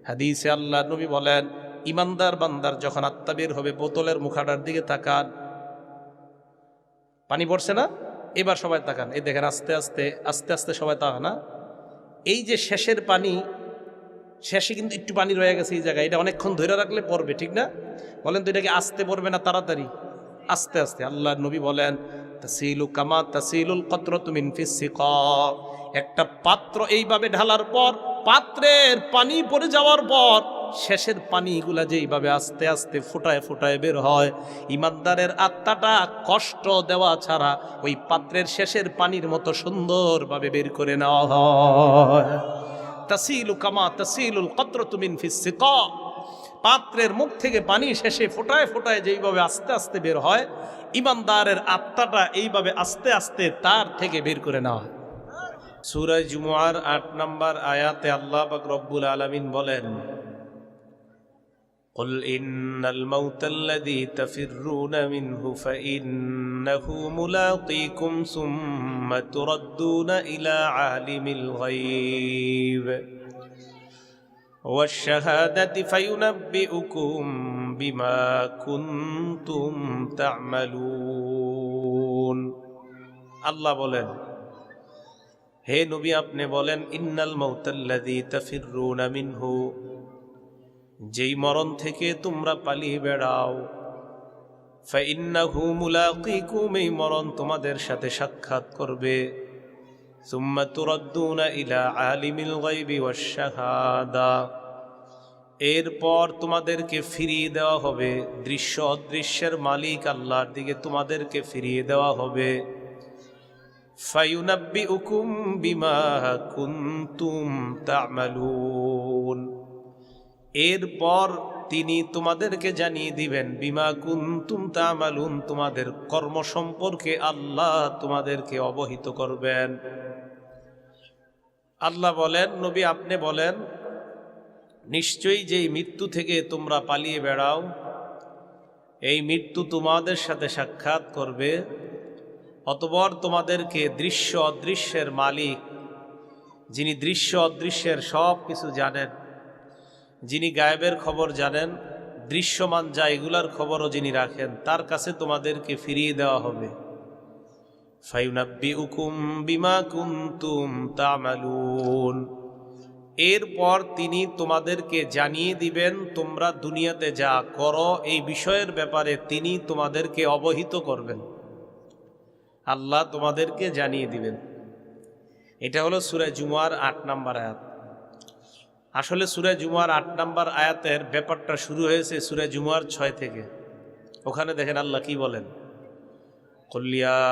হাদিসে আল্লাহ নবী বলেন, ইমানদার বান্দার যখন আত্মা বের হবে, বোতলের মুখাটার দিকে তাকান, পানি পড়ছে না? এবার সবাই তাকান, এই দেখেন আস্তে আস্তে আস্তে আস্তে সবাই তাকান না? এই যে শেষের পানি, শেষে কিন্তু একটু পানি রয়ে গেছে এই জায়গায়, এটা অনেকক্ষণ ধরে রাখলে পড়বে, ঠিক না? বলেন তো, এটাকে আস্তে পড়বে না তাড়াতাড়ি? আস্তে আস্তে। আল্লাহ নবী বলেন, তাসিলু কামা তাসিলুল কতরাতু মিন ফিস সিকা। একটা পাত্র এইভাবে ঢালার পর, পাত্রের পানি পড়ে যাওয়ার পর শেষের পানিগুলা যেইভাবে আস্তে আস্তে ফোটায় ফোটায় বের হয়, ইমানদারের আত্মাটা কষ্ট দেওয়া ছাড়া ওই পাত্রের শেষের পানির মতো সুন্দরভাবে বের করে নেওয়া হয়। তাসিলু কামা তাসিলুল কতরাতু মিন ফিস সিকা। পাত্রের মুখ থেকে পানি শেষে ফোটায় ফোটায় যেইভাবে আস্তে আস্তে বের হয়, ইমানদারের আত্মাটা এইভাবে আস্তে আস্তে তার থেকে বের করে নেওয়া হয়। সূরা জুমুআর ৮ নম্বর আয়াতে আল্লাহ পাক রব্বুল আলামিন বলেন, قل إن الموت الذي تفرون منه فإنه ملاقيكم ثم تردون إلى عالم الغيب والشهادة فينبئكم بما كنتم تعملون। আল্লাহ বলেন, হে নবী আপনি বলেন, ইন্নাল মাউতাল্লাযী তাফিররুনা মিনহু, যেই মরণ থেকে তোমরা পালিয়ে বেড়াও, ফাইন্নাহু মুলাকীকুম, এই মরণ তোমাদের সাথে সাক্ষাৎ করবে। সুম্মা তুরাদ্দুনা ইলা আলিমিল গায়বি ওয়াশ শাহাদা, এরপর তোমাদেরকে ফিরিয়ে দেওয়া হবে দৃশ্য অদৃশ্যের মালিক আল্লাহর দিকে, তোমাদেরকে ফিরিয়ে দেওয়া হবে। ফায়ুনাব্বিউকুম বিমা কুনতুম তা'মালুন, এরপর তিনি তোমাদেরকে জানিয়ে দিবেন, বিমা কুনতুম তা'মালুন, তোমাদের কর্ম সম্পর্কে আল্লাহ তোমাদেরকে অবহিত করবেন। আল্লাহ বলেন, নবী আপনি বলেন, নিশ্চয়ই যেই মৃত্যু থেকে তোমরা পালিয়ে বেড়াও, এই মৃত্যু তোমাদের সাথে সাক্ষাৎ করবে। অতঃপর তোমাদেরকে দৃশ্য অদৃশ্যের মালিক, যিনি দৃশ্য অদৃশ্যের সব কিছু জানেন, যিনি গায়েবের খবর জানেন, দৃশ্যমান যা এগুলার খবরও যিনি রাখেন, তার কাছে তোমাদেরকে ফিরিয়ে দেওয়া হবে। ফায়ুনাব্বিউকুম বিমা কুনতুম তা'মালুন, এরপর তিনি তোমাদেরকে জানিয়ে দিবেন তোমরা দুনিয়াতে যা করো, এই বিষয়ের ব্যাপারে তিনি তোমাদেরকে অবহিত করবেন, আল্লাহ তোমাদেরকে জানিয়ে দিবেন। এটা হলো সূরা জুমুআর ৮ নম্বর আয়াত। আসলে সূরা জুমুআর ৮ নম্বর আয়াতের ব্যাপারটা শুরু হয়েছে সূরা জুমুআর ৬ থেকে। ওখানে দেখেন আল্লাহ কি বলেন, قل يا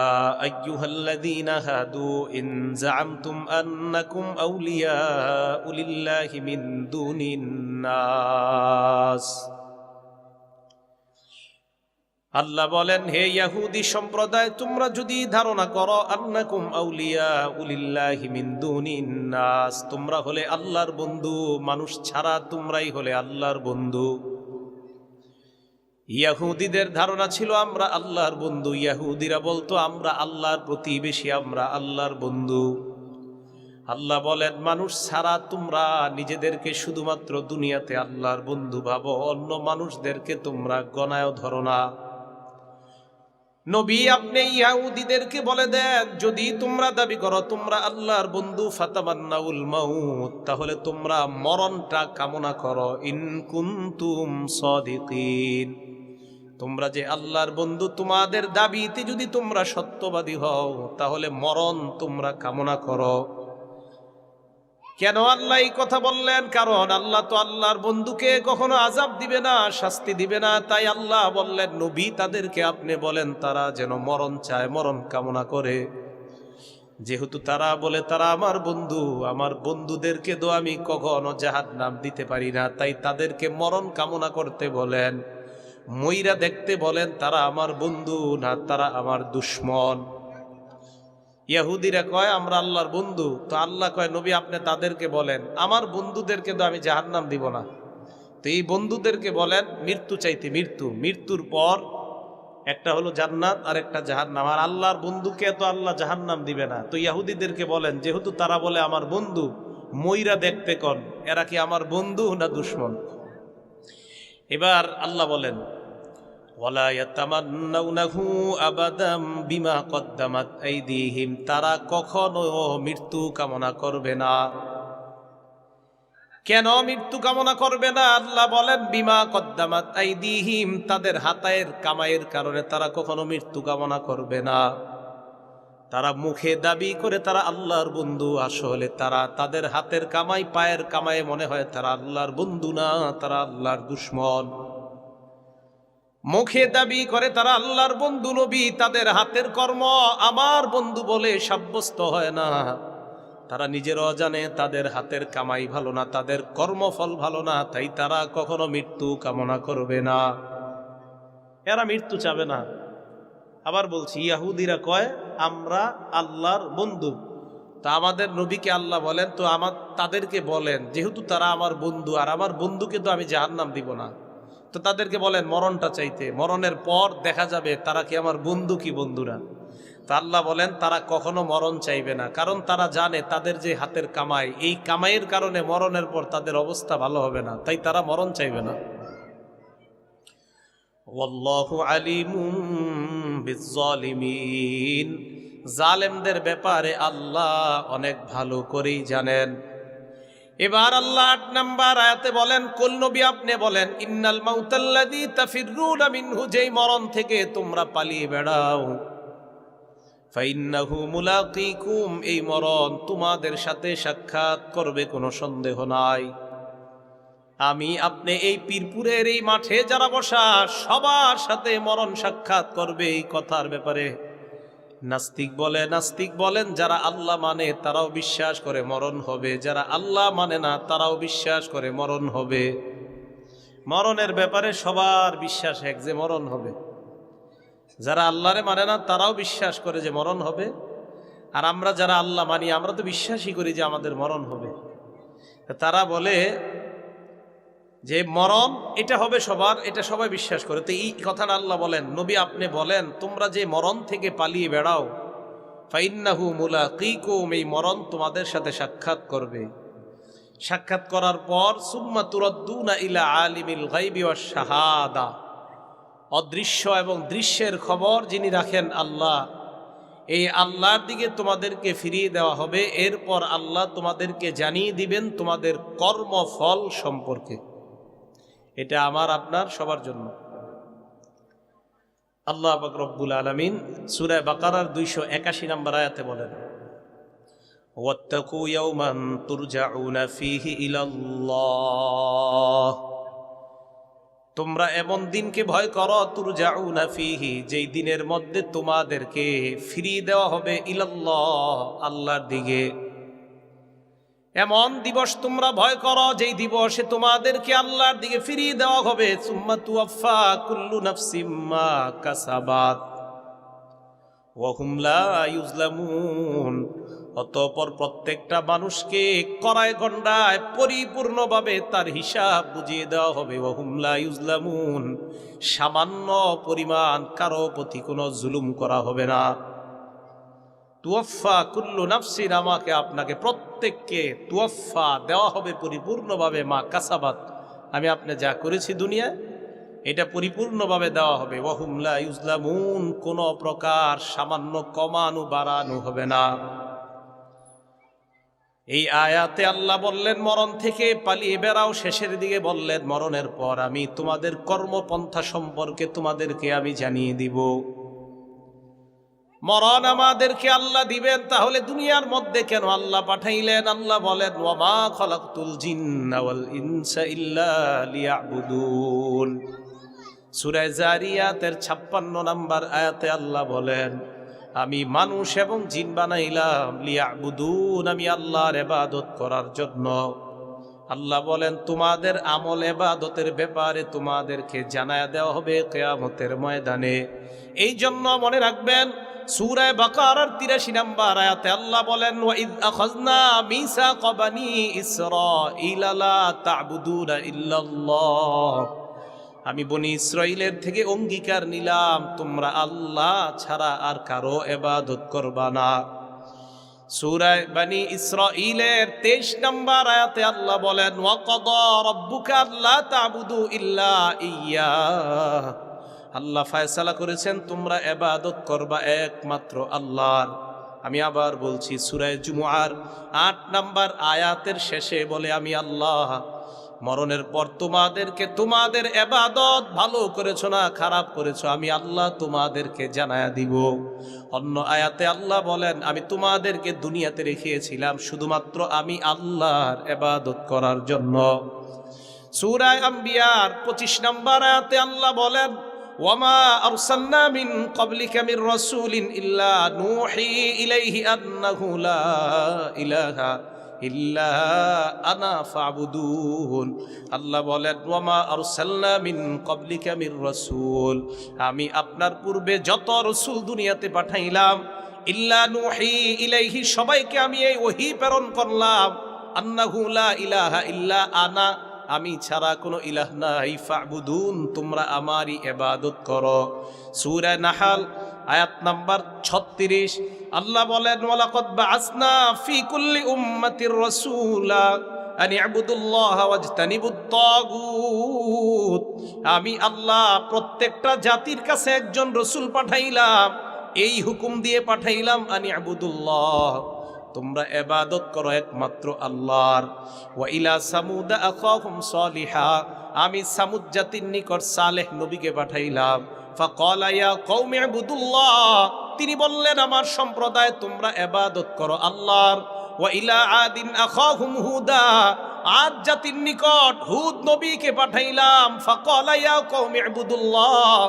أيها الذين هادوا إن زعمتم أنكم أولياء لله من دون الناس। আল্লাহ বলেন, হে ইহুদি সম্প্রদায়, তোমরা যদি ধারণা করো, আন্নাকুম আউলিয়াউ লিল্লাহি মিন দুনিন নাস, তোমরা হলে আল্লাহর বন্ধু, মানুষ ছাড়া তোমরাই হলে আল্লাহর বন্ধু। ইহুদিদের ধারণা ছিল আমরা আল্লাহর বন্ধু। ইহুদিরা বলতো আমরা আল্লাহর প্রতিবেশী, আমরা আল্লাহর বন্ধু। আল্লাহ বলেন, মানুষ ছাড়া তোমরা নিজেদেরকে শুধুমাত্র দুনিয়াতে আল্লাহর বন্ধু ভাবো, অন্য মানুষদেরকে তোমরা গণায়ও ধরো না। নবী আপনি ইহুদিদেরকে বলে দেন, যদি তোমরা দাবি করো তোমরা আল্লাহর বন্ধু, ফাতামান্নাউল মাউত, তাহলে তোমরা মরণটা কামনা করো। ইন কুনতুম সাদিকিন, তোমরা যে আল্লাহর বন্ধু, তোমাদের দাবিতে যদি তোমরা সত্যবাদী হও, তাহলে মরণ তোমরা কামনা করো। কেন আল্লাহ এই কথা বললেন? কারণ আল্লাহ তো আল্লাহর বন্ধুকে কখনো আযাব দিবে না, শাস্তি দিবে না। তাই আল্লাহ বললেন, নবী তাদেরকে আপনি বলেন তারা যেন মরণ চায়, মরণ কামনা করে। যেহেতু তারা বলে তারা আমার বন্ধু, আমার বন্ধুদেরকে তো আমি কখনো জাহান্নাম দিতে পারি না, তাই তাদেরকে মরণ কামনা করতে বলেন, মইরা দেখতে বলেন তারা আমার বন্ধু না তারা আমার দুশমন। ইহুদিরা কয় আমরা আল্লাহর বন্ধু, তো আল্লাহ কয় নবী আপনি তাদেরকে বলেন আমার বন্ধুদেরকে তো আমি জাহান্নাম দিব না। তো এই বন্ধুদেরকে বলেন মৃত্যু চাইতে, মৃত্যুর পর একটা হলো জান্নাত আর একটা জাহান্নাম, আর আল্লাহর বন্ধুকে তো আল্লাহ জাহান্নাম দিবে না। তো ইহুদিদেরকে বলেন, যেহেতু তারা বলে আমার বন্ধু, মইরা দেখতে কোন এরা কি আমার বন্ধু না দুশমন। এবার আল্লাহ বলেন ওয়ালা ইয়াতামান্নাউনাহু আবাদাম বিমা কদ্দামাত আইদিহিম, তারা কখনো মৃত্যু কামনা করবে না। কেন মৃত্যু কামনা করবে না? আল্লাহ বলেন বিমা কদ্দামাত আইদিহিম, তাদের হাতের কামাইয়ের কারণে তারা কখনো মৃত্যু কামনা করবে না। তারা মুখে দাবি করে তারা আল্লাহর বন্ধু, আসলে তারা তাদের হাতের কামাই পায়ের কামাই মনে হয় তারা আল্লাহর বন্ধু না, তারা আল্লাহর দুশমন। মুখে দাবি করে তারা আল্লাহর বন্ধু, নবী তাদের হাতের কর্ম আমার বন্ধু বলে সাব্যস্ত হয় না। তারা নিজেরাও জানে তাদের হাতের কামাই ভালো না, তাদের কর্মফল ভালো না, তাই তারা কখনো মৃত্যু কামনা করবে না। এরা মৃত্যু চাবে না। আবার বলছি, ইহুদিরা কয় আমরা আল্লাহর বন্ধু। তা আমাদের নবীকে আল্লাহ বলেন তো তাদেরকে বলেন, যেহেতু তারা আমার বন্ধু আর আমার বন্ধুকে তো আমি জাহান্নাম দিব না, তো তাদেরকে বলেন মরণটা চাইতে, মরণের পর দেখা যাবে তারা কি আমার বন্ধু কি বন্ধুরা। তা আল্লাহ বলেন তারা কখনো মরণ চাইবে না, কারণ তারা জানে তাদের যে হাতের কামাই, এই কামাইয়ের কারণে মরণের পর তাদের অবস্থা ভালো হবে না, তাই তারা মরণ চাইবে না। ওয়াল্লাহু আলিমুম বিজ্জালিমিন, জালেমদের ব্যাপারে আল্লাহ অনেক ভালো করেই জানেন। এবার আল্লাহ ৮ নাম্বার আয়াতে বলেন, কুল নবী আপনি বলেন ইন্নাল মাউতাল্লাযী তাফিররুনা মিনহু, যেই মরণ থেকে তোমরা পালিয়ে বেড়াও, ফাইন্নাহু মুলাকীকুম, এই মরণ তোমাদের সাথে সাক্ষাৎ করবে, কোনো সন্দেহ নাই। আমি আপনি এই পীরপুরের এই মাঠে যারা বসা সবার সাথে মরণ সাক্ষাৎ করবে, এই কথার ব্যাপারে নাস্তিক বলেন যারা আল্লাহ মানে তারাও বিশ্বাস করে মরণ হবে, যারা আল্লাহ মানে না তারাও বিশ্বাস করে মরণ হবে। মরণের ব্যাপারে সবার বিশ্বাস এক যে মরণ হবে। যারা আল্লাহরে মানে না তারাও বিশ্বাস করে যে মরণ হবে, আর আমরা যারা আল্লাহ মানি আমরা তো বিশ্বাসই করি যে আমাদের মরণ হবে। তারা বলে যে মরণ এটা হবে সবার, এটা সবাই বিশ্বাস করে। তো এই কথাটা আল্লাহ বলেন নবী আপনি বলেন তোমরা যে মরণ থেকে পালিয়ে বেড়াও, ফাইন্নাহু মুলাকীকুম, এই মরণ তোমাদের সাথে সাক্ষাৎ করবে। সাক্ষাৎ করার পর সুম্মা তুরাদ্দুনা ইলা আলিমিল গায়বি ওয়াশ শাহাদা, অদৃশ্য এবং দৃশ্যের খবর যিনি রাখেন আল্লাহ, এই আল্লাহর দিকে তোমাদেরকে ফিরিয়ে দেওয়া হবে। এরপর আল্লাহ তোমাদেরকে জানিয়ে দিবেন তোমাদের কর্মফল সম্পর্কে। এটা আমার আপনার সবার জন্য। আল্লাহ পাক রব্বুল আলামিন সূরা বাকারার 281 নম্বর আয়াতে বলেন, ওয়াত্তাকু ইয়াওমান তুরজাউনা ফীহি ইলাল্লাহ, তোমরা এমন দিনকে ভয় করো, তুরজাউনা ফীহি, যেই দিনের মধ্যে তোমাদেরকে ফিরিয়ে দেওয়া হবে ইলাল্লাহ, আল্লাহর দিকে। এমন দিবস তোমরা ভয় করো যেই দিবসে তোমাদেরকে আল্লাহর দিকে ফিরিয়ে দেওয়া হবে। সুম্মা তুওয়াফা কুল্লু নাফসিম মা কাসাবাত ওয়া হুম লা ইউজলামুন, অতঃপর প্রত্যেকটা মানুষকে কড়ায় গণ্ডায় পরিপূর্ণভাবে তার হিসাব বুঝিয়ে দেওয়া হবে। ওয়া হুম লা ইউজলামুন, সামান্য পরিমাণ কারো প্রতি কোনো জুলুম করা হবে না। তুওয়াফা কুল্লু নাফসিন, আমাকে আপনাকে প্রত্যেককে তুওয়াফা দেওয়া হবে পরিপূর্ণভাবে, মা কাসাবাত, আমি আপনি যা করেছি দুনিয়ায় এটা পরিপূর্ণভাবে দেওয়া হবে। ওয়া হুম লা ইউজলামুন, কোনো প্রকার সামান্য কমানো বাড়ানো হবে না। এই আয়াতে আল্লাহ বললেন মরণ থেকে পালিয়ে বেড়াও, শেষের দিকে বললেন মরণের পর আমি তোমাদের কর্মপন্থা সম্পর্কে তোমাদেরকে আমি জানিয়ে দিব। মরণ আমাদেরকে আল্লাহ দিবেন, তাহলে দুনিয়ার মধ্যে কেন আল্লাহ পাঠাইলেন? আল্লাহ বলেন ওয়া মা খালাকতুল জিন্না ওয়াল ইনসা ইল্লা লিয়াবুদুন, সূরা জারিয়াতের 56 নম্বর আয়াতে আল্লাহ বলেন আমি মানুষ এবং জিন বানাইলাম লিয়াবুদুন, আমি আল্লাহর ইবাদত করার জন্য। আল্লাহ বলেন তোমাদের আমল ইবাদতের ব্যাপারে তোমাদেরকে জানায়া দেওয়া হবে কিয়ামতের ময়দানে। এই জন্য মনে রাখবেন সূরা বাকারার 83 নম্বর আয়াতে আল্লাহ বলেন ওয়া ইয আখাযনা মিসাকা বানি ইসরাঈলা লা তা'বুদুনা ইল্লাল্লাহ, আমি বনি ইসরাইলের থেকে অঙ্গীকার নিলাম তোমরা আল্লাহ ছাড়া আর কারো ইবাদত করবা না। সূরা বনি ইসরাঈলের 23 নম্বর আয়াতে আল্লাহ বলেন, ওয়া ক্বাদা রাব্বুকা আল্লা তা'বুদু ইল্লা ইয়্যাহ, আল্লাহ ফয়সালা করেছেন তোমরা ইবাদত করবা একমাত্র আল্লাহর। আমি আবার বলছি, সূরা জুমুআর 8 নম্বর আয়াতের শেষে বলে, আমি আল্লাহ মরণের পর তোমাদেরকে তোমাদের ইবাদত ভালো করেছো না খারাপ করেছো আমি আল্লাহ তোমাদেরকে জানায়া দিব। অন্য আয়াতে আল্লাহ বলেন, আমি তোমাদেরকে দুনিয়াতে রেখেছিলাম শুধুমাত্র আমি আল্লাহর ইবাদত করার জন্য। সূরা আম্বিয়ার 25 নম্বর আয়াতে আল্লাহ বলেন, ওয়ামা আরসালনা মিন ক্বাবলিকা মির রাসূলিন ইল্লা নূহি ইলাইহি আন্নাহু লা ইলাহা ইল্লা আনা ফাবুদুন। আল্লাহ বলেন, ওয়ামা আরসালনা মিন ক্বাবলিকা মির রাসূল, আমি আপনার পূর্বে যত রাসূল দুনিয়াতে পাঠাইলাম, ইল্লা নূহি ইলাইহি, সবাইকে আমি এই ওহী প্রেরণ করলাম, আন্নাহু লা ইলাহা ইল্লা আনা, আমি ছাড়া কোনো ইলাহ নাই, ফাবুদুন, তোমরা আমারই ইবাদত করো। সূরা নাহল আয়াত নাম্বার 36 আল্লাহ বলেন, ওয়ালাকাদ বাআসনা ফি কুল্লি উম্মাতির রাসূলা আন ইবুদুল্লাহ ওয়াজতানিবুত তাগুত, আমি আল্লাহ প্রত্যেকটা জাতির কাছে একজন রাসূল পাঠাইলাম, এই হুকুম দিয়ে পাঠাইলাম, আন ইবুদুল্লাহ, তোমরা ইবাদত করো একমাত্র আল্লাহর। ওয়া ইলা সামুদ আখাহুম সালিহা, আমি সামুদ জাতির নিকট সালেহ নবীকে পাঠাইলাম, ফাকালা ইয়া কওমি ইবুদুল্লাহ, তিনি বললেন আমার সম্প্রদায় তোমরা ইবাদত করো আল্লাহর। ওয়া ইলা আদিন আখাহুম হুদা, আদ জাতির নিকট হুদ নবীকে পাঠাইলাম, ফাকালা ইয়া কওমি ইবুদুল্লাহ,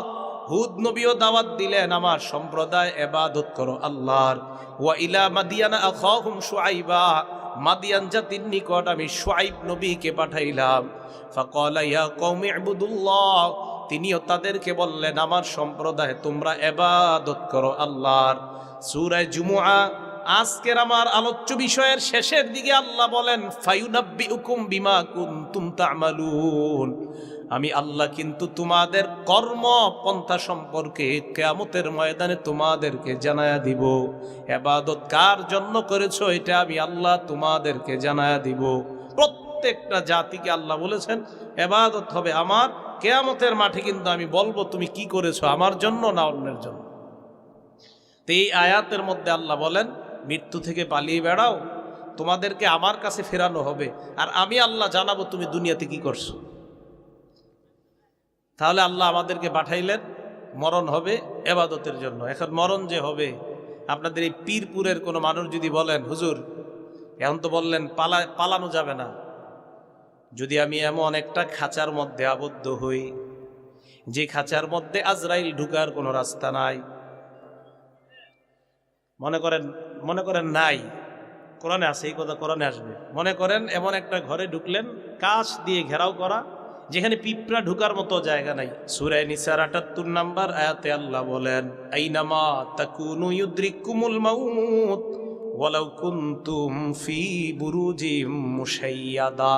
হুদ নবীও দাওয়াত দিলেন আমার সম্প্রদায় ইবাদত করো আল্লাহর। ওয়া ইলা মাদিয়ানা আখাহুম শুআইবা, মাদিয়ান জাতির নিকট আমি শুআইব নবীকে পাঠাইলাম, ফাকালা ইয়া কওমি ইবুদুল্লাহ, তিনিও তাদেরকে বললেন আমার সম্প্রদায় তোমরা ইবাদত করো আল্লাহর। সূরা জুমুআ আজকের আমার আলোচ্য বিষয়ের শেষের দিকে আল্লাহ বলেন, ফায়ুনাব্বিউকুম বিমা কুনতুম তা'মালুন, আমি আল্লাহ কিন্তু তোমাদের কর্ম পন্থা সম্পর্কে কিয়ামতের ময়দানে তোমাদেরকে জানায়া দিব। ইবাদত কার জন্য করেছো এটা আমি আল্লাহ তোমাদেরকে জানায়া দিব। প্রত্যেকটা জাতিকে আল্লাহ বলেছেন ইবাদত হবে আমার, কিয়ামতের মাঠে কিন্তু আমি বলবো তুমি কি করেছো, আমার জন্য না অন্যের জন্য। তো এই আয়াতের মধ্যে আল্লাহ বলেন, মৃত্যু থেকে পালিয়ে বেড়াও, তোমাদেরকে আমার কাছে ফেরানো হবে, আর আমি আল্লাহ জানাবো তুমি দুনিয়াতে কি করছো। তাহলে আল্লাহ আমাদেরকে পাঠাইলেন, মরণ হবে ইবাদতের জন্য। এখন মরণ যে হবে, আপনাদের এই পীরপুরের কোনো মানুষ যদি বলেন, হুজুর এখন তো বললেন পালানো যাবে না, যদি আমি এমন একটা খাঁচার মধ্যে আবদ্ধ হই, যে খাঁচার মধ্যে আজরাইল ঢুকার কোনো রাস্তা নাই, মনে করেন নাই, কোরআনে আছে এই কথা, কোরআনে আসবে, মনে করেন এমন একটা ঘরে ঢুকলেন, কাঁচ দিয়ে ঘেরাও করা, যেখানে পিঁপড়া ঢুকার মতো জায়গা নাই। সূরা নিসার ৭৮ নম্বর আয়াতে আল্লাহ বলেন, আইনামা তাকুনু ইউদরিকুমুল মাউত ওয়ালাউ কুনতুম ফি বুরুজিম মুশাইয়াদা,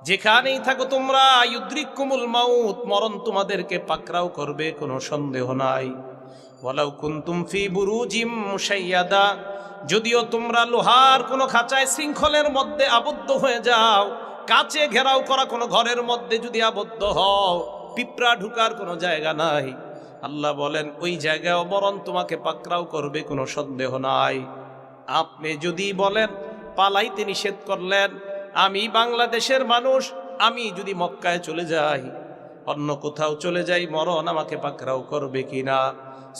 যেখানেই থাকো তোমরা, ইউদরিকুমুল মাউত, মরণ তোমাদেরকে পাকড়াও করবে কোনো সন্দেহ নাই। ওয়ালাউ কুনতুম ফি বুরুজিম মুশাইয়াদা, যদিও তোমরা লোহার কোনো খাঁচায় শৃঙ্খলের মধ্যে আবদ্ধ হয়ে যাও, কাচে ঘেরাও করা কোনো ঘরের মধ্যে যদি আবদ্ধ হও, পিঁপড়া ঢুকার কোনো জায়গা নাই, আল্লাহ বলেন ওই জায়গায় মরণ তোমাকে পাকড়াও করবে কোনো সন্দেহ নাই। আপনি যদি বলেন পালাইতে নিষেধ করলেন, আমি বাংলাদেশের মানুষ, আমি যদি মক্কায় চলে যাই, অন্য কোথাও চলে যাই, মরণ আমাকে পাকড়াও করবে কিনা।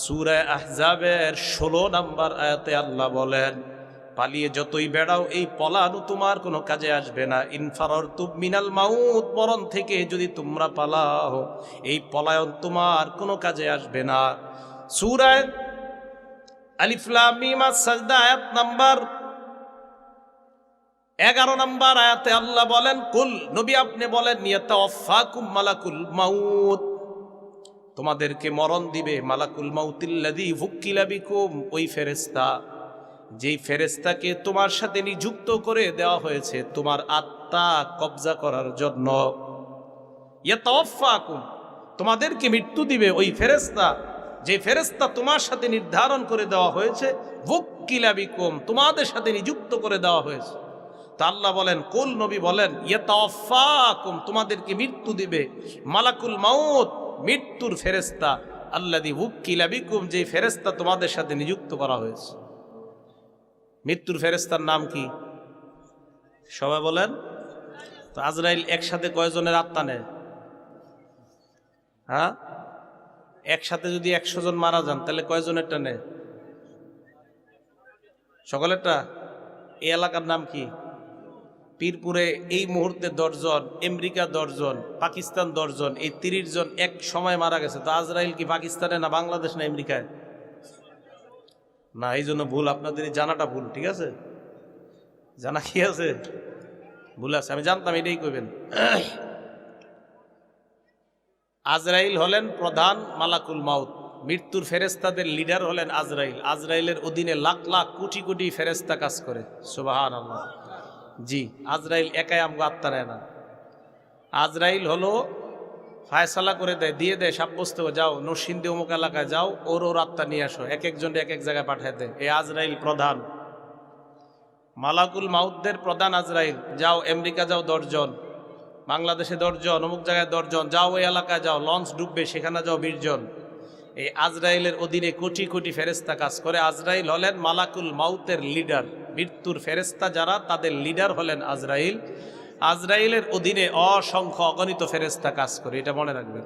সূরা আহজাবের 16 নম্বর আয়াতে আল্লাহ বলেন, পালিয়ে যতই বেড়াও এই পলানো তোমার কোনো কাজে আসবে না। ইনফারারতুম মিনাল মাউত, মরণ থেকে যদি তোমরা পালাও, এই পলায়ন তোমার কোনো কাজে আসবে না। সূরা আলিফ লাম মিম আস-সাজদা আয়াত নাম্বার 11 নম্বর আয়াতে আল্লাহ বলেন, কুল, নবী আপনি বলেন, ইয়াতাওয়াফাকুম মালাকুল মাউত, তোমাদেরকে মরণ দিবে মালাকুল মাউতিল্লাযী ফুক্কিলা বিকুম, ওই ফেরেশতা, যেই ফেরেশতাকে তোমার সাথে নিযুক্ত করে দেওয়া হয়েছে তোমার আত্মা কবজা করার জন্য। ইয়াতাওয়াফাকুম, তোমাদেরকে মৃত্যু দিবে ওই ফেরেশতা যে ফেরেশতা তোমার সাথে নির্ধারণ করে দেওয়া হয়েছে, ওয়াক্কিলা বিকুম, তোমাদের সাথে নিযুক্ত করে দেওয়া হয়েছে। তা আল্লাহ বলেন, কুল, নবী বলেন, ইয়াতাওয়াফাকুম, তোমাদেরকে মৃত্যু দিবে মালাকুল মাউত, মৃত্যুর ফেরেশতা, আল্লাযী ওয়াক্কিলা বিকুম, যে ফেরেশতা তোমাদের সাথে নিযুক্ত করা হয়েছে। মৃত্যুর ফেরেশতার নাম কি? সবাই বলেন তো। আজরাইল একসাথে কয়জনের আত্মা নেয়? হ্যাঁ, একসাথে যদি 100 জন মারা যান তাহলে কয়জনেরটা নেয়? সকলেরটা। এই এলাকার নাম কি? পীরপুরে এই মুহূর্তে 10 জন, আমেরিকা 10 জন, পাকিস্তান 10 জন, এই 30 জন এক সময় মারা গেছে। তো আজরাইল কি পাকিস্তানে না বাংলাদেশ না আমেরিকায়? না, এই জন্য ভুল, আপনাদের জানাটা ভুল। ঠিক আছে, জানা কি আছে, ভুল আছে, আমি জানতাম এটাই কইবেন। আজরাইল হলেন প্রধান মালাকুল মাউত, মৃত্যুর ফেরেশতাদের লিডার হলেন আজরাইল। আজরাইলের অধীনে লাখ লাখ কোটি কোটি ফেরেশতা কাজ করে। সুবহানাল্লাহ। জি, আজরাইল একাই আমগো আত্মা নেয় না। আজরাইল হলো ফায়সালা করে দেয়, দিয়ে দেয়, সাব্যস্ত যাও নরসিংদী অমুক এলাকায় যাও, ওর আত্মা নিয়ে আসো, এক একজন এক এক জায়গায় পাঠায় দেয়। এই আজরাইল প্রধান মালাকুল মাউতদের প্রধান আজরাইল। যাও আমেরিকা যাও 10 জন, বাংলাদেশে 10 জন, অমুক জায়গায় 10 জন, যাও ওই এলাকায় যাও, লঞ্চ ডুববে সেখানে যাও 20 জন। এই আজরাইলের অধীনে কোটি কোটি ফেরেশতা কাজ করে। আজরাইল হলেন মালাকুল মাউতের লিডার, মৃত্যুর ফেরেশতা যারা তাদের লিডার হলেন আজরাইল। আজরাইলের অধীনে অসংখ্য অগণিত ফেরেশতা কাজ করে, এটা মনে রাখবেন।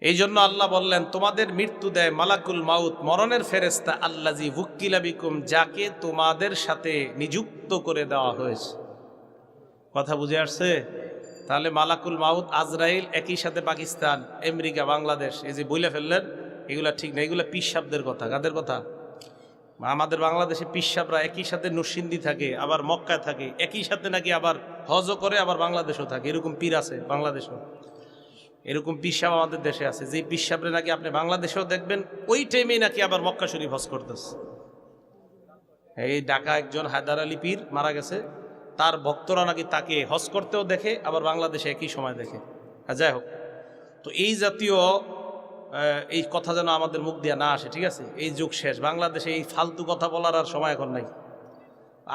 এই জন্য আল্লাহ বললেন, তোমাদের মৃত্যু দেয় মালাকুল মাউত, মরণের ফেরেশতা, আল্লাযী ওয়াক্কিলা বিকুম, যাকে তোমাদের সাথে নিযুক্ত করে দেওয়া হয়েছে। কথা বুঝে আসছে? তাহলে মালাকুল মাউত আজরাইল একই সাথে পাকিস্তান, আমেরিকা, বাংলাদেশ, এই যে বইলে ফেললেন, এগুলা ঠিক না। এগুলা পিসাবদের কথা। কাদের কথা? আমাদের বাংলাদেশে পিসাবরা একই সাথে নরসিংদী থাকে, আবার মক্কায় থাকে, একই সাথে নাকি আবার হজও করে, আবার বাংলাদেশও থাকে। এরকম পীর আছে বাংলাদেশেও, এরকম পিসাব আমাদের দেশে আছে। যে পিসাবরে নাকি আপনি বাংলাদেশেও দেখবেন, ওই টাইমেই নাকি আবার মক্কা শরীফ হজ করতেছে। এই ঢাকা একজন হায়দার আলী পীর মারা গেছে, তার ভক্তরা নাকি তাকে হজ করতেও দেখে, আবার বাংলাদেশে একই সময় দেখে। যাই হোক, তো এই জাতীয় এই কথা যেন আমাদের মুখ দিয়ে না আসে। ঠিক আছে, এই যুগ শেষ। বাংলাদেশে এই ফালতু কথা বলার আর সময় এখন নাই।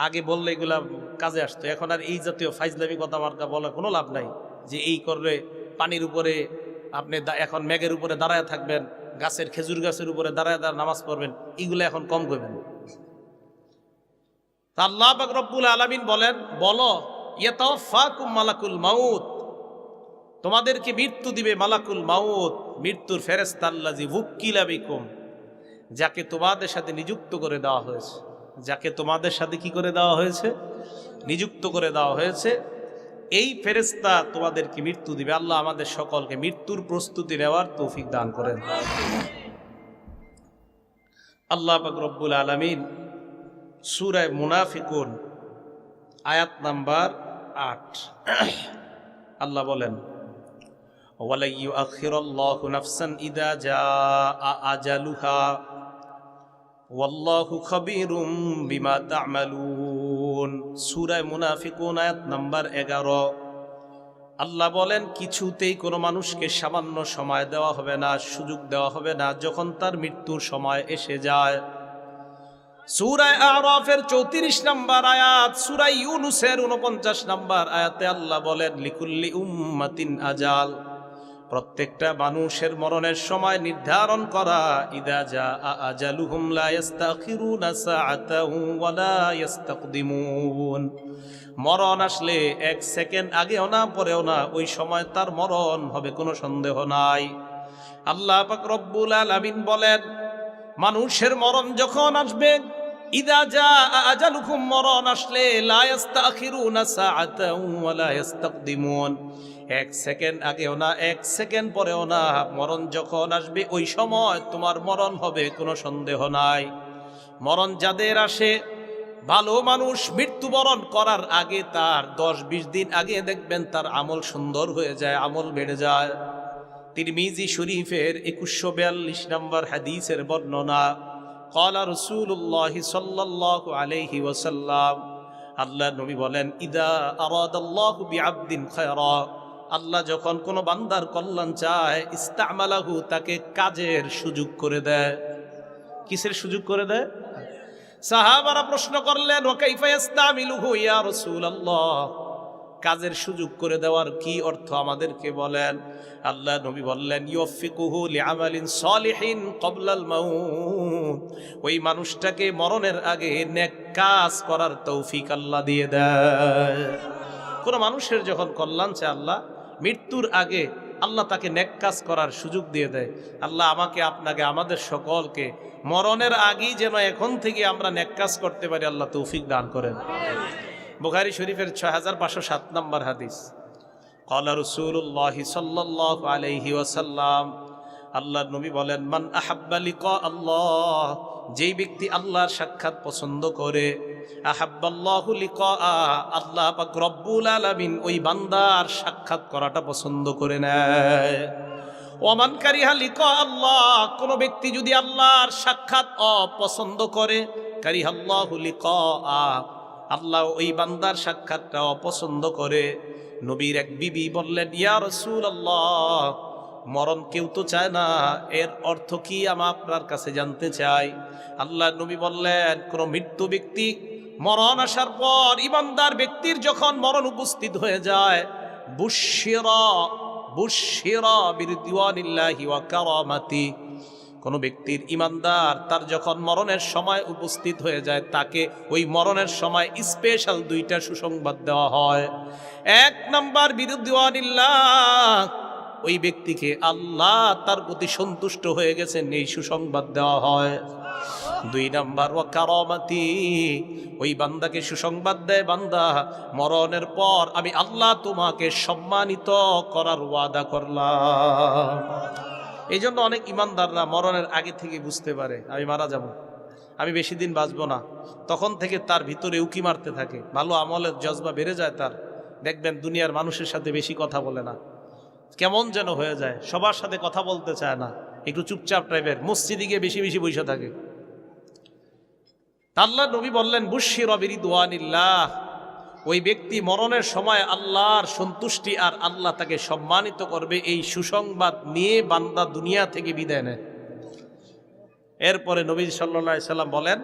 আগে বললে এগুলা কাজে আসতো, এখন আর এই জাতীয় ফাইজলামি কথাবার্তা বলার কোনো লাভ নাই। যে এই করলে পানির উপরে আপনি এখন মেঘের উপরে দাঁড়ায় থাকবেন, গাছের খেজুর গাছের উপরে দাঁড়ায় নামাজ পড়বেন, এগুলো এখন কম করবেন। আল্লাহ পাক রব্বুল আলামিন বলেন, বলো, ইয়াতাওয়াফাকুম মালাকুল মাউত, তোমাদেরকে মৃত্যু দিবে মালাকুল মাউত, মৃত্যুর ফেরেশতা, আল্লাযী ওয়াক্কিলা বিকুম, যাকে তোমাদের সাথে নিযুক্ত করে দেওয়া হয়েছে। যাকে তোমাদের সাথে কি করে দেওয়া হয়েছে? নিযুক্ত করে দেওয়া হয়েছে। এই ফেরেশতা তোমাদেরকে মৃত্যু দিবে। আল্লাহ আমাদের সকলকে মৃত্যুর প্রস্তুতি নেওয়ার তৌফিক দান করেন। আল্লাহ পাক রব্বুল আলামিন সূরা মুনাফিকুন আয়াত নাম্বার 8 আল্লাহ বলেন, ওয়ালা ইউআখিরুল্লাহু নাফসান ইযা জাআ আজালুহা ওয়াল্লাহু খাবীরুম বিমা তা'মালুন। সূরা মুনাফিকুন আয়াত নাম্বার 11। আল্লাহ বলেন, কিছুতেই কোনো মানুষকে সামান্য সময় দেওয়া হবে না, সুযোগ দেওয়া হবে না যখন তার মৃত্যুর সময় এসে যায়। সূরা আরাফের 34 নম্বর আয়াত, সূরা ইউনূসের 49 নম্বর আয়াতে আল্লাহ বলেন, লিকুল্লি উম্মাতিন আজাল, প্রত্যেকটা মানুষের মরণের সময় নির্ধারণ করা। ইদা জাআ আজালুহুম লা ইস্তাখিরুনা সাআতাও ওয়া লা ইস্তাকদিমুন। মরণ আসলে 1 সেকেন্ড আগেও না পরেও না, ওই সময় তার মরণ হবে, কোনো সন্দেহ নাই। আল্লাহ পাক রব্বুল আলামিন বলেন, মানুষের মরণ যখন আসবে, ইদা জাআ আজালুহুম, মরণ আসলে, লা ইস্তাখিরুনা সাআতাও ওয়া লা ইস্তাকদিমুন, 1 সেকেন্ড আগেও না 1 সেকেন্ড পরেও না, মরণ যখন আসবে ওই সময় তোমার মরণ হবে, কোনো সন্দেহ নাই। মরণ যাদের আসে, ভালো মানুষ মৃত্যুবরণ করার আগে তার 10-20 দিন আগে দেখবেন তার আমল সুন্দর হয়ে যায়, আমল বেড়ে যায়। তিরমিজি শরীফের 2142 নম্বর হাদিসের বর্ণনা, ক্বালা রাসূলুল্লাহ সাল্লাল্লাহু আলাইহি ওয়াসাল্লাম, আল্লাহ নবী বলেন, ইদা আরাদাল্লাহু বিআবদিন খায়রা, আল্লাহ যখন কোনো বান্দার কল্যাণ চায় ইস্তামালাহু, তাকে কাজের সুযোগ করে দেয়। কিসের সুযোগ করে দেয়? সাহাবারা প্রশ্ন করলেন, ওয়া কাইফা ইস্তামিলুহু ইয়া রাসূলুল্লাহ, কাজের সুযোগ করে দেওয়ার কি অর্থ আমাদেরকে বলেন। আল্লাহ নবী বললেন, ইউফিকুহু লিআমালিন সলিহিন ক্বাবলাল মাউত, ওই মানুষটাকে মরণের আগে নেক কাজ করার তৌফিক আল্লাহ দিয়ে দেয়। কোন মানুষের যখন কল্যাণ চায় আল্লাহ, মৃত্যুর আগে আল্লাহ তাকে নেক কাজ করার সুযোগ দিয়ে দেয়। আল্লাহ আমাকে, আপনাকে, আমাদের সকলকে মরণের আগেই যেন এখন থেকে আমরা নেক কাজ করতে পারি, আল্লাহ তৌফিক দান করেন। বুখারী শরীফের 6507 নম্বর হাদিস, ক্বালা রাসূলুল্লাহ সাল্লাল্লাহু আলাইহি ওয়াসাল্লাম, আল্লাহর নবী বলেন, মান আহাব্বা লিকা আল্লাহ, যেই ব্যক্তি আল্লাহর সাক্ষাৎ পছন্দ করে, আহাব্বাল্লাহু লিকা, আল্লাহ পাক রব্বুল আলামিন ওই বান্দার সাক্ষাৎ করাটা পছন্দ করে নেয়। ওমান কারিহা লিকা আল্লাহ, কোন ব্যক্তি যদি আল্লাহর সাক্ষাৎ অপছন্দ করে, কারিহাল্লাহু লিকা, আল্লাহ ওই বান্দার সাক্ষাৎটা অপছন্দ করে। নবীর এক বিবি বললেন, ইয়া রাসূলুল্লাহ, মরণ কেউ তো চায় না, এর অর্থ কি আমি আপনার কাছে জানতে চাই। আল্লাহ নবী বললেন, কোন মৃত্যু ব্যক্তি মরণ আসার পর ইমানদার ব্যক্তির যখন মরণ উপস্থিত হয়ে যায়, বুশিরা বিরিদওয়ানিল্লাহি ওয়া কারামাতি, কোন ব্যক্তির ইমানদার তার যখন মরণের সময় উপস্থিত হয়ে যায়, তাকে ওই মরণের সময় স্পেশাল দুইটা সুসংবাদ দেওয়া হয়। এক নাম্বার বিরিদওয়ানিল্লাহ, ওই ব্যক্তিকে আল্লাহ তার প্রতি সন্তুষ্ট হয়ে গেছেন, এই সুসংবাদ দেওয়া হয়। দুই নাম্বার ওয়া কারামাতি, ওই বান্দাকে সুসংবাদ দেয়, বান্দা মরণের পর আমি আল্লাহ তোমাকে সম্মানিত করার ওয়াদা করলাম। এই জন্য অনেক ইমানদাররা মরণের আগে থেকে বুঝতে পারে আমি মারা যাব, আমি বেশি দিন বাঁচবো না, তখন থেকে তার ভিতরে উকি মারতে থাকে, ভালো আমলের জজবা বেড়ে যায় তার। দেখবেন দুনিয়ার মানুষের সাথে বেশি কথা বলে না, কেমন যেন হয়ে যায়, সবার সাথে কথা বলতে চায় না, একটু চুপচাপ টাইপের, মসজিদে গিয়ে বেশি বেশি বসে থাকে। আল্লাহ নবী বললেন, বুশিরা বিরিদওয়ানিল্লাহ, ওই ব্যক্তি মরণের সময় আল্লাহর সন্তুষ্টি আর আল্লাহ তাকে সম্মানিত করবে, এই সুসংবাদ নিয়ে বান্দা দুনিয়া থেকে বিদায় নেয়। এরপরে নবী সাল্লাল্লাহু আলাইহি সাল্লাম বলেন,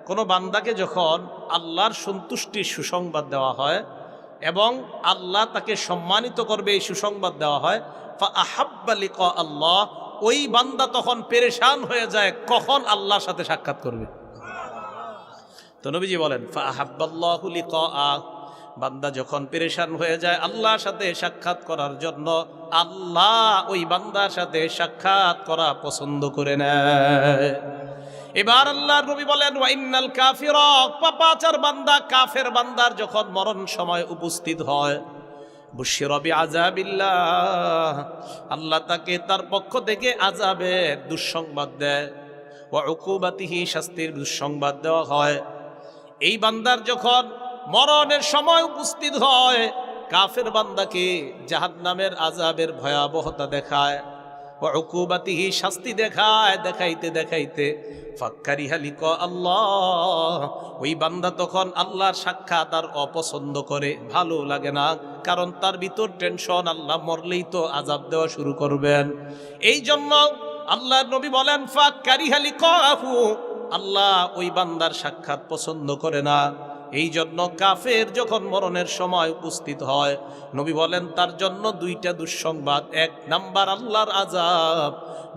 কোন বান্দাকে যখন আল্লাহর সন্তুষ্টির সুসংবাদ দেওয়া হয় এবং আল্লাহ তাকে সম্মানিত করবে এই সুসংবাদ দেওয়া হয়, ফা আহাব্বা লিকা আল্লাহ, ওই বান্দা তখন পেরেশান হয়ে যায় কখন আল্লাহর সাথে সাক্ষাৎ করবে। তো নবীজি বলেন, ফা আহাব্বাল্লাহু লিকা, বান্দা যখন পেরেশান হয়ে যায় আল্লাহর সাথে সাক্ষাৎ করার জন্য, আল্লাহ ওই বান্দার সাথে সাক্ষাৎ করা পছন্দ করে নেয়। এবার আল্লাহর নবী বলেন, ওয়া ইন্নাল কাফিরা, পাপাচার বান্দা, কাফের বান্দার যখন মরণ সময় উপস্থিত হয়, বুশিরা বিআযাবিল্লাহ, আল্লাহ তাকে তার পক্ষ থেকে আযাবের দুঃসংবাদ দেয়, ওয়া উকুবাতিহি, শাস্তির দুঃসংবাদ দেওয়া হয়। এই বান্দার যখন মরণের সময় উপস্থিত হয়, কাফের বান্দাকে জাহান্নামের আযাবের ভয়াবহতা দেখায়, ওয়া উকুবাতিহি, শাস্তি দেখায়, দেখাইতে দেখাইতে ফাক্কারিহা লিকা আল্লাহ, ওই বান্দা তখন আল্লাহর সাক্ষাৎ আর অপছন্দ করে, ভালো লাগে না, কারণ তার ভিতর টেনশন, আল্লাহ মরলেই তো আযাব দেওয়া শুরু করবেন। এই জন্য আল্লাহর নবী বলেন, ফাক্কারিহা লিকাহু, আল্লাহ ওই বান্দার সাক্ষাৎ পছন্দ করে না। এই জন্য কাফের যখন মরণের সময় উপস্থিত হয়, নবী বলেন তার জন্য দুইটা দুঃসংবাদ, এক নাম্বার আল্লাহর আযাব,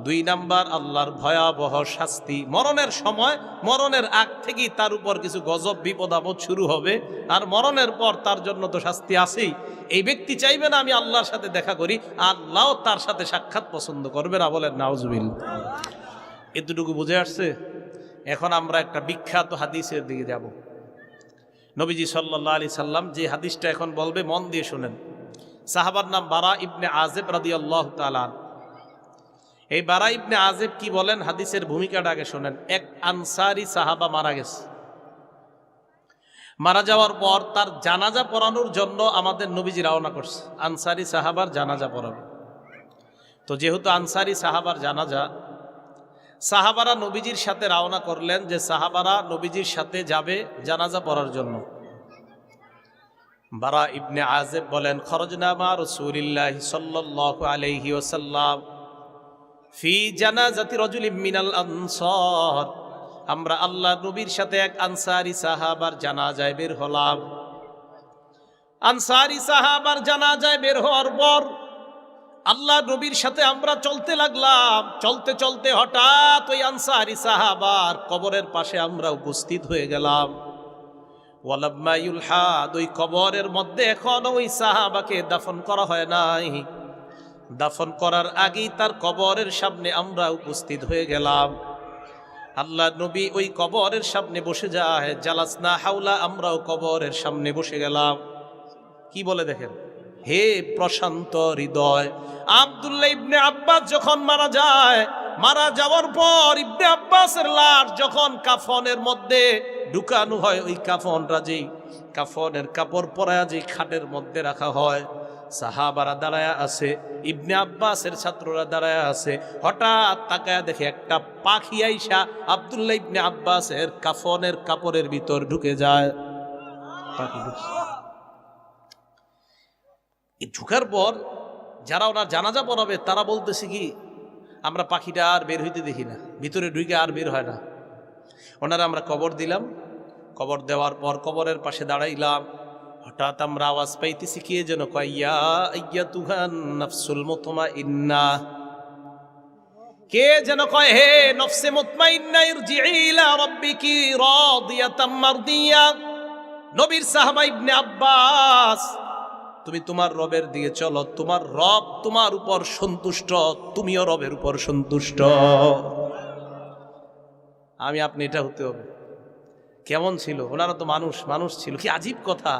দুই নাম্বার আল্লাহর ভয়াবহ শাস্তি। মরণের সময়, মরণের আগ থেকেই তার উপর কিছু গজব বিপদ আপদ শুরু হবে, আর মরণের পর তার জন্য তো শাস্তি আছেই। এই ব্যক্তি চাইবে না আমি আল্লাহর সাথে দেখা করি, আল্লাহও তার সাথে সাক্ষাৎ পছন্দ করবে না। বলেন নাউজুবিল্লাহ। এতটুকু বুঝে আসছে? এখন আমরা একটা বিখ্যাত হাদিসের দিকে যাব। নবীজি সাল্লাল্লাহু আলাইহি সাল্লাম যে হাদিসটা এখন বলবে, মন দিয়ে শুনেন। সাহাবার নাম বারা ইবনে আযিব রাদিয়াল্লাহু তাআলা। এই বারা ইবনে আযিব কি বলেন, হাদিসের ভূমিকাটা আগে শুনেন। এক আনসারী সাহাবা মারা গেছে, মারা যাওয়ার পর তার জানাজা পড়ানোর জন্য আমাদের নবীজি রওনা করছে, আনসারী সাহাবার জানাজা পড়াবে। তো যেহেতু আনসারী সাহাবার জানাজা, সাহাবারা নবীজির সাথে রওনা করলেন যে সাহাবারা নবীজির সাথে যাবে জানাজা পড়ার জন্য। বারা ইবনে আযিব বলেন, খরজনা মা রাসূলিল্লাহি সাল্লাল্লাহু আলাইহি ওয়াসাল্লাম ফি জানাজাতি রাজুলিন মিনাল আনসার, আমরা আল্লাহ নবীর সাথে এক আনসারী সাহাবার জানাজায় বের হলাম। আনসারী সাহাবার জানাজায় বের হওয়ার পর আল্লাহ নবীর সাথে আমরা চলতে লাগলাম। চলতে চলতে হঠাৎ ওই আনসারী সাহাবার কবরের পাশে আমরা উপস্থিত হয়ে গেলাম। ওয়ালাম্মা ইউলহাদ, ওই কবরের মধ্যে এখনো ওই সাহাবাকে দাফন করা হয় নাই। দাফন করার আগেই তার কবরের সামনে আমরা উপস্থিত হয়ে গেলাম। আল্লাহ নবী ওই কবরের সামনে বসে যায়। জালাসনা হাওলা, আমরাও কবরের সামনে বসে গেলাম। কি বলে দেখেন, হে প্রশান্ত হৃদয়। আব্দুল্লাহ ইবনে আব্বাস যখন মারা যায়, মারা যাওয়ার পর ইবনে আব্বাসের লাশ যখন কাফনের মধ্যে ঢুকানো হয়, ওই কাফনটা যেই কাফনের কাপড় পরায়া যেই খাটের মধ্যে রাখা হয়, সাহাবারা দাঁড়ায়া আছে, ইবনে আব্বাসের ছাত্ররা দাঁড়ায়া আছে। হঠাৎ তাকায়া দেখে একটা পাখি আইসা আব্দুল্লাহ ইবনে আব্বাসের কাফনের কাপড়ের ভিতর ঢুকে যায়। ঢুকার পর যারা ওনার জানাজা পড়াবে তারা বলতেছে কি, আমরা পাখিটা আর বের হইতে দেখি না, ভিতরে ঢুকে আর বের হয় না। ওনারা আমরা কবর দিলাম। কবর দেওয়ার পর কবরের পাশে দাঁড়াইলাম। হঠাৎ আমরা আওয়াজ পাইতেছি, কে যেন কয়, ইয়া আইয়াতুহান নাফসুল মুতমাইন্না। কে যেন কয়, হে নফসে মুতমাইন্না, ইরজিই ইলা রাব্বিকি রাদিয়াতাম মারদিয়া। নবীর সাহাবা ইবনে আব্বাস, তুমি তোমার রবের দিকে চলো, তোমার রব তোমার উপর সন্তুষ্ট, তুমিও রবের উপর সন্তুষ্ট। আমি আপনি এটা হতে হবে। কেমন ছিল, ওনারা তো মানুষ, মানুষ ছিল। কি আজীব কথা,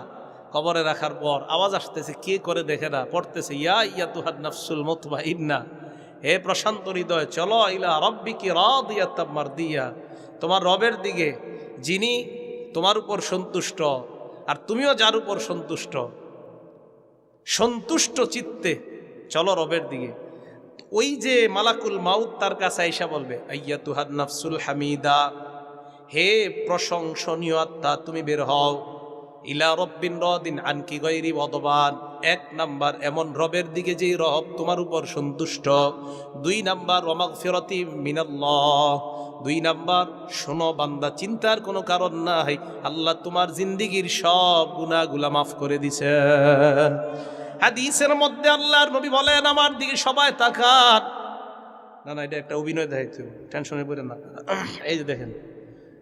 কবরে রাখার পর আওয়াজ আসতেছে, কে করে দেখে না, পড়তেছে, ইয়া আইয়াতুহান নাফসুল মুতমাইন্না, হে প্রশান্ত হৃদয়, চলো ইলা রাব্বিকি রাদিয়াতাম মারদিয়া, তোমার রবের দিকে যিনি তোমার উপর সন্তুষ্ট, আর তুমিও যার উপর সন্তুষ্ট, সন্তুষ্ট চিত্তে চলো রবের দিকে। ওই যে মালাকুল মাউত তার কাছে আইসা বলবে, আইয়াতুহান নাফসুল হামিদা, হে প্রশংসনীয় আত্মা, তুমি বের হও। ইলা রব্বিন রাদিন আনকি গায়রি ওয়াদবান, এক নাম্বার এমন রবের দিকে যেই রব তোমার উপর সন্তুষ্ট। দুই নাম্বার ওয়া মাগফিরাতি মিনাল্লাহ, দুই নাম্বার শোনো বান্দা, চিন্তার কোনো কারণ নাই, আল্লাহ তোমার জিন্দেগীর সব গুনাহগুলা মাফ করে দিছেন। হাদিসের মধ্যে আল্লাহর নবী বলেন, আমার দিকে সবাই তাকান। না না, এটা একটা অভিনয় দেখাইতে, টেনশনে পড়েন না। এই যে দেখেন,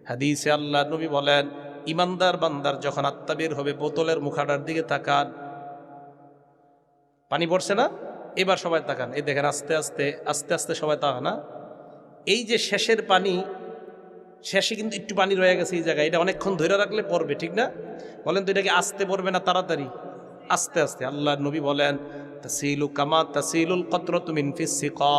হাদিসে আল্লাহর নবী বলেন, ইমানদার বান্দার যখন আত্মা বের হবে, বোতলের মুখাটার দিকে তাকান। পানি পড়ছে না, এবার সবাই তাকান। এই দেখেন, আস্তে আস্তে আস্তে আস্তে সবাই তাকান না। এই যে শেষের পানি, শেষে কিন্তু একটু পানি রয়ে গেছে এই জায়গায়, এটা অনেকক্ষণ ধরে রাখলে পড়বে, ঠিক না? বলেন তো, এটাকে আস্তে পড়বে না তাড়াতাড়ি? আস্তে আস্তে। আল্লাহর নবী বলেন, তাসিলু কামা তাসিলুল কতরাতু মিন ফিস সিকা,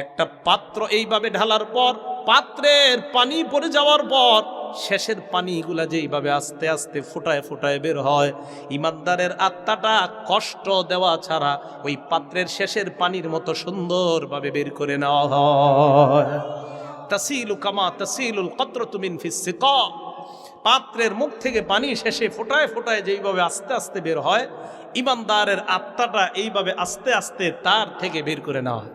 একটা পাত্র এইভাবে ঢালার পর, পাত্রের পানি পড়ে যাওয়ার পর শেষের পানিগুলা যেইভাবে আস্তে আস্তে ফোটায় ফোটায় বের হয়, ইমানদারের আত্মাটা কষ্ট দেওয়া ছাড়া ওই পাত্রের শেষের পানির মতো সুন্দরভাবে বের করে নেওয়া হয়। তাসিলু কামা তাসিলুল কতরাতু মিন ফিস সিকা, পাত্রের মুখ থেকে পানি শেষে ফোটায় ফোটায় যেইভাবে আস্তে আস্তে বের হয়, ইমানদারের আত্মাটা এইভাবে আস্তে আস্তে তার থেকে বের করে নেওয়া হয়।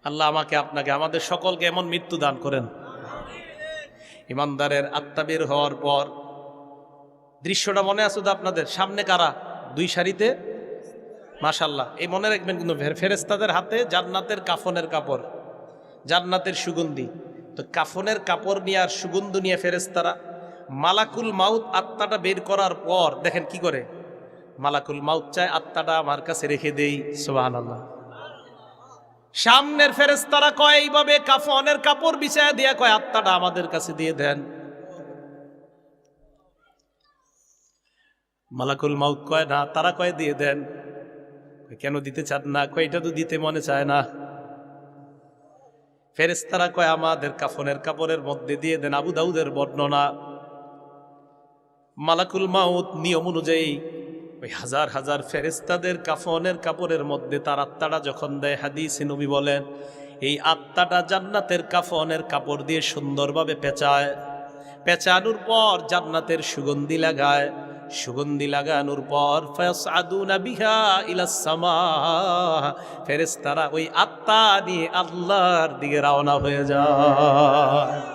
আল্লাহ আমাকে, আপনাকে, আমাদের সকলকে এমন মৃত্যু দান করেন। ইমানদারের আত্মা বের হওয়ার পর দৃশ্যটা মনে আছে তো আপনাদের? সামনে কারা? দুই সারিতে, মাশাআল্লাহ। এই মনে রাখবেন কিন্তু, ফেরেশতাদের হাতে জান্নাতের কাফনের কাপড়, জান্নাতের সুগন্ধি। তো কাফনের কাপড় নিয়ে আর সুগন্ধি নিয়ে ফেরেশতারা মালাকুল মাউত আত্মাটা বের করার পর দেখেন কি করে। মালাকুল মাউত চায় আত্মাটা আমার কাছে রেখে দেই। সুবহানাল্লাহ। সামনের ফেরেশতারা কয় এইভাবে কাফনের কাপড় বিছায়া দিয়া কয়, আত্মাটা আমাদের কাছে দিয়ে দেন। মালাকুল মাউত কয় না, তারা কয় দিয়ে দেন। কেন দিতে চান না? কয় এটা তো দিতে মনে চায় না। ফেরেশতারা কয় আমাদের কাফনের কাপড়ের মধ্যে দিয়ে দেন। আবু দাউদের বর্ণনা, মালাকুল মাউত নিয়ম অনুযায়ী ওই হাজার হাজার ফেরেশতাদের কাফনের কাপড়ের মধ্যে তার আত্মাটা যখন দেয়, হাদিসে নবী বলেন এই আত্মাটা জান্নাতের কাফনের কাপড় দিয়ে সুন্দরভাবে পেঁচায়। পেঁচানোর পর জান্নাতের সুগন্ধি লাগায়। সুগন্ধি লাগানোর পর ফায়াসআদুনা বিহা ইলাস সামা, ফেরেশতারা ওই আত্মা নিয়ে আল্লাহর দিকে রওনা হয়ে যায়।